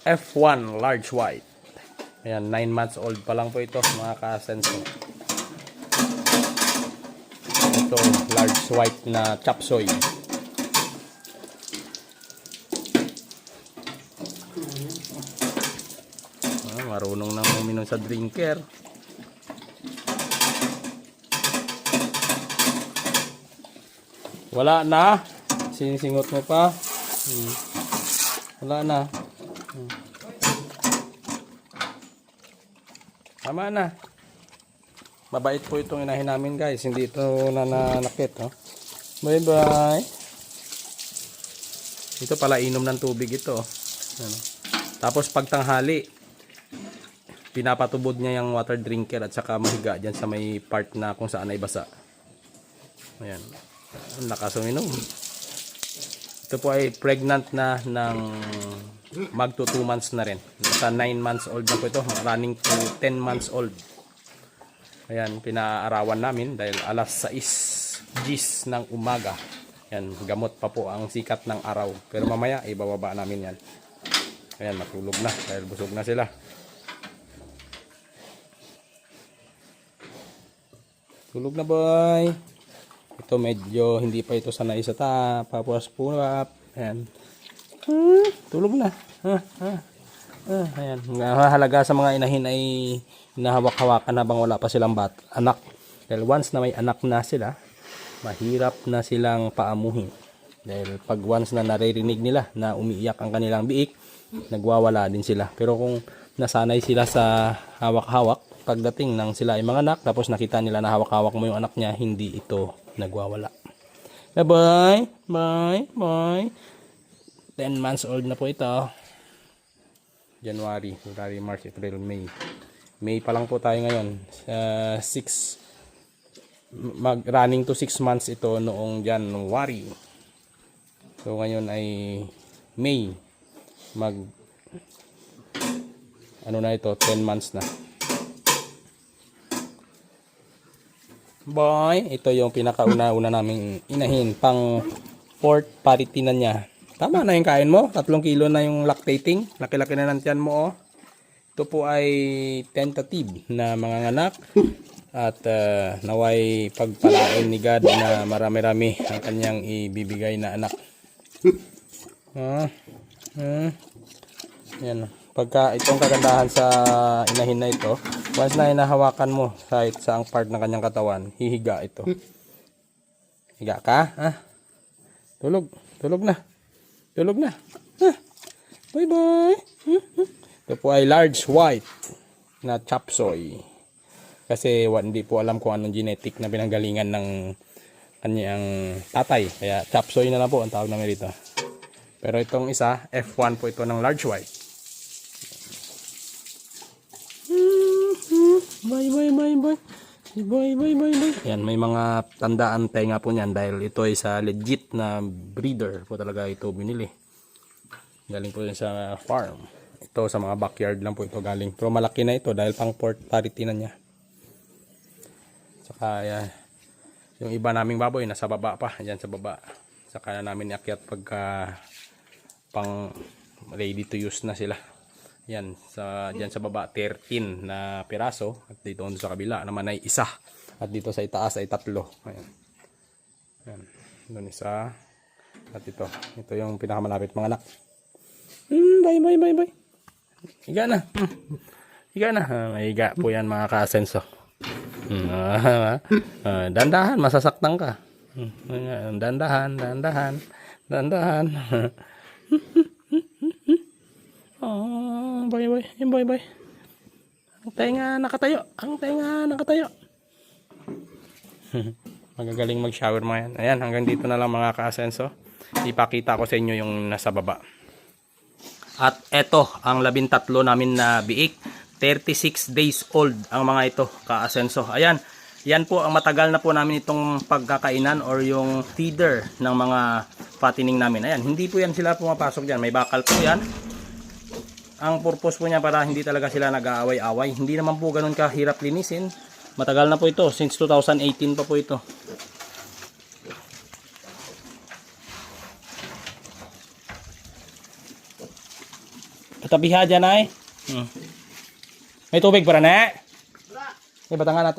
F1 large white. Ayan, 9 months old pa lang po ito mga ka-Asenso. Ito, large white na chop suey. Marunong nang uminom sa drinker. Wala na. Sinisingot mo pa. Wala na. Tama na. Mabait po itong inahin namin guys. Hindi ito nananakit. Oh. Bye bye. Ito pala inom ng tubig ito. Ano. Tapos pag tanghali, pinapatubod niya yung water drinker at saka mahiga dyan sa may part na kung saan ay basa. Ayan. Lakas uminom. Ito po ay pregnant na ng magto 2 months na rin. Sa 9 months old na po ito. Running to 10 months old. Ayan, pinaarawan namin dahil alas 6 gis ng umaga. Ayan, gamot pa po ang sikat ng araw. Pero mamaya, ibababa namin yan. Ayan, matulog na dahil busog na sila. Tulog na boy. Ito medyo hindi pa ito sanay sa papuas purap. Ayan. Tulog na. Ayan. Mahalaga sa mga inahin ay hinahawak-hawakan habang wala pa silang anak. Dahil once na may anak na sila, mahirap na silang paamuhin. Dahil pag once na naririnig nila na umiiyak ang kanilang biik, nagwawala din sila. Pero kung nasanay sila sa hawak-hawak, pagdating ng sila ay mga anak, tapos nakita nila na hawak-hawak mo yung anak niya, hindi ito nagwawala. Bye bye. 10 months old na po ito. January, February, March, April, May. May pa lang po tayo ngayon. 6 running to 6 months ito noong January. So ngayon ay May. Ano na ito, 10 months na. Boy, ito yung pinakauna-una naming inahin. Pang 4th parity na niya. Tama na yung kain mo. 3 kilo na yung lactating. Laki-laki na ng tiyan mo. Oh. Ito po ay tentative na mga anak. At naway pagpalain ni God na marami-rami ang kanyang ibibigay na anak. Yan. Pagka itong kagandahan sa inahin na ito, once na hinahawakan mo kahit saang part ng kanyang katawan, hihiga ito. Higa ka? Ha? Tulog. Tulog na. Tulog na. Bye bye. Ito po ay large white na chop suey. Kasi hindi po alam kung anong genetic na pinanggalingan ng kanyang tatay. Kaya chop suey na lang po ang tawag namin dito. Pero itong isa, F1 po ito ng large white. Bye. Yan, may mga tandaan tenga po niyan dahil ito ay sa legit na breeder po talaga ito binili. Galing po yan sa farm. Ito sa mga backyard lang po ito galing. Pero malaki na ito dahil pang 4th parity na niya. Saka yan, yung iba naming baboy nasa baba pa, diyan sa baba. Saka na namin iakyat pagka pang ready to use na sila. Yan, diyan sa baba 13 na piraso at dito sa kabila naman ay isa. At dito sa itaas ay 3. Ayan. Yan. Doon isa. At ito yung pinakamalapit mga anak. Bye. Higa na. Higa na. Higa po yan mga ka-Asenso. Dandahan, masasaktan ka. Dandahan. Bye. Ang tenga nakatayo. Magagaling mag-shower mo yan. Ayan, hanggang dito na lang mga ka-Asenso. Ipakita ko sa inyo yung nasa baba. At eto, ang 13 namin na biik. 36 days old ang mga ito, ka-Asenso. Ayan, yan po ang matagal na po namin itong pagkakainan or yung feeder ng mga fattening namin. Ayan, hindi po yan sila pumapasok dyan. May bakal po yan. Ang purpose po niya para hindi talaga sila nag-aaway-away. Hindi naman po ganun kahirap linisin. Matagal na po ito. Since 2018 pa po ito. Katabiha dyan ay. May tubig para na? Ibatangan natin.